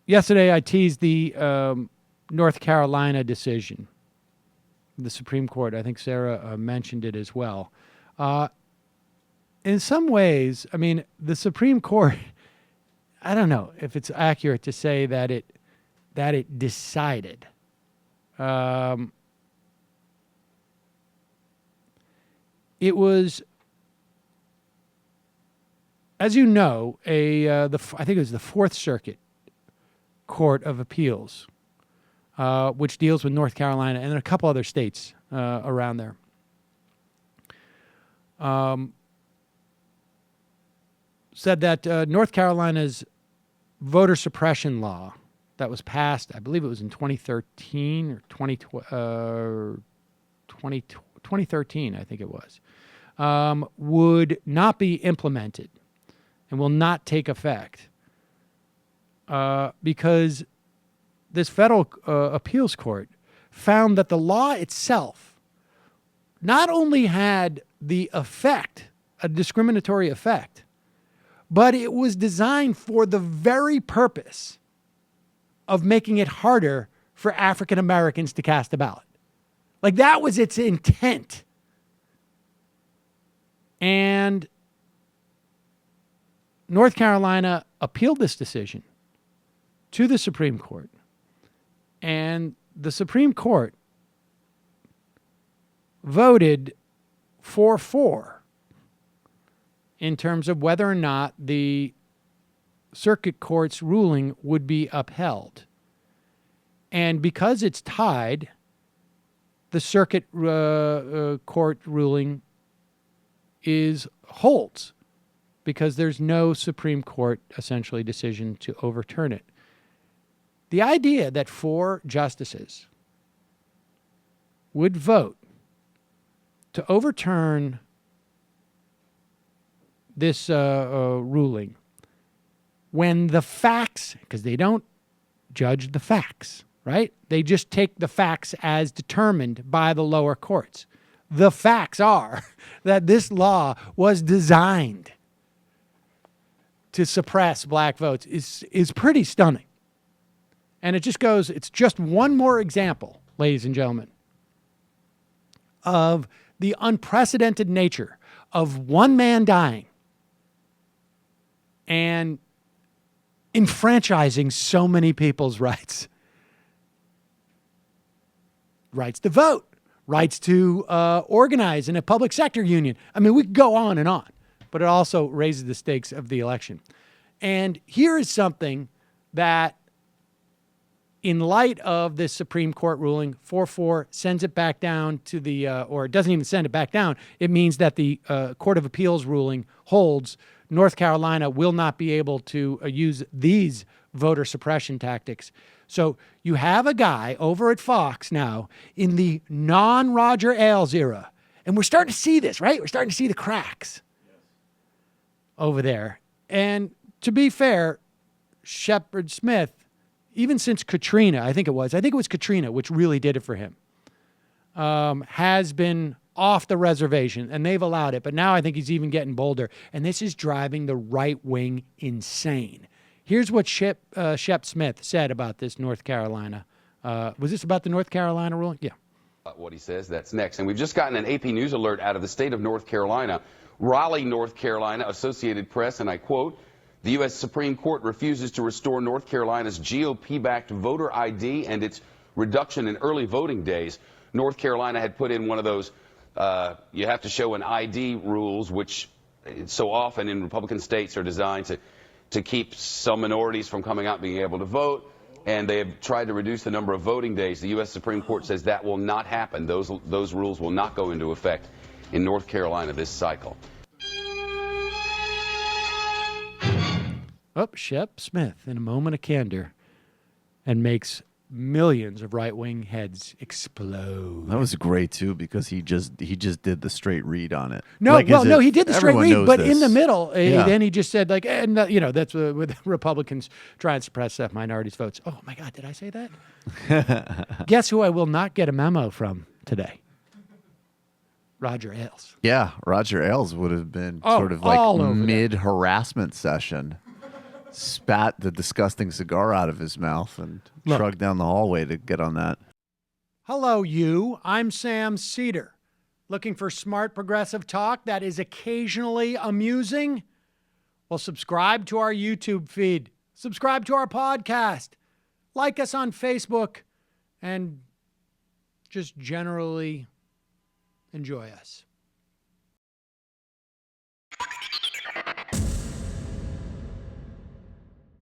yesterday I teased the North Carolina decision, the Supreme Court. I think Sarah mentioned it as well. In some ways, I mean, the Supreme Court, I don't know if it's accurate to say that it decided. It was, as you know, I think it was the Fourth Circuit Court of Appeals, which deals with North Carolina and a couple other states around there. Said that North Carolina's voter suppression law that was passed, I believe it was in 2013 or 2013, I think it was, would not be implemented and will not take effect because this federal appeals court found that the law itself not only had the effect, a discriminatory effect, but it was designed for the very purpose of making it harder for African Americans to cast a ballot. Like, that was its intent. And North Carolina appealed this decision to the Supreme Court. And the Supreme Court voted 4-4 in terms of whether or not the circuit court's ruling would be upheld. And because it's tied, the circuit court ruling holds because there's no Supreme Court, essentially, decision to overturn it. The idea that 4 justices would vote to overturn this ruling when the facts, because they don't judge the facts, right? They just take the facts as determined by the lower courts. The facts are that this law was designed to suppress black votes is pretty stunning. And it's just one more example, ladies and gentlemen, of the unprecedented nature of one man dying and enfranchising so many people's rights. Rights to vote, rights to organize in a public sector union. I mean, we could go on and on, but it also raises the stakes of the election. And here is something that, in light of this Supreme Court ruling, 4-4 sends it back down to the, or it doesn't even send it back down. It means that the Court of Appeals ruling holds. North Carolina will not be able to use these voter suppression tactics. So you have a guy over at Fox now in the non-Roger Ailes era. And we're starting to see this, right? We're starting to see the cracks over there. And to be fair, Shepard Smith, even since Katrina, I think it was Katrina, which really did it for him, has been off the reservation, and they've allowed it. But now I think he's even getting bolder, and this is driving the right wing insane. Here's what Shep Smith said about this North Carolina. Was this about the North Carolina ruling? Yeah. What he says, that's next. And we've just gotten an AP News alert out of the state of North Carolina. Raleigh, North Carolina, Associated Press, and I quote, "The U.S. Supreme Court refuses to restore North Carolina's GOP-backed voter ID and its reduction in early voting days." North Carolina had put in one of those you have to show an ID rules, which so often in Republican states are designed to keep some minorities from coming out and being able to vote. And they have tried to reduce the number of voting days. The U.S. Supreme Court says that will not happen. Those rules will not go into effect in North Carolina this cycle. Oh, Shep Smith in a moment of candor and makes millions of right-wing heads explode. That was great too because he just did the straight read on it. No, like, well, no, he did the straight read, but this. in the middle, then he just said like, and that's with Republicans trying to suppress minorities' votes. Oh my God, did I say that? Guess who I will not get a memo from today? Roger Ailes. Yeah, Roger Ailes would have been sort of like mid-harassment session. spat the disgusting cigar out of his mouth and Look. shrugged down the hallway to get on that. Hello, you. I'm Sam Seder. Looking for smart progressive talk that is occasionally amusing? Well, subscribe to our YouTube feed. Subscribe to our podcast. Like us on Facebook. And just generally enjoy us.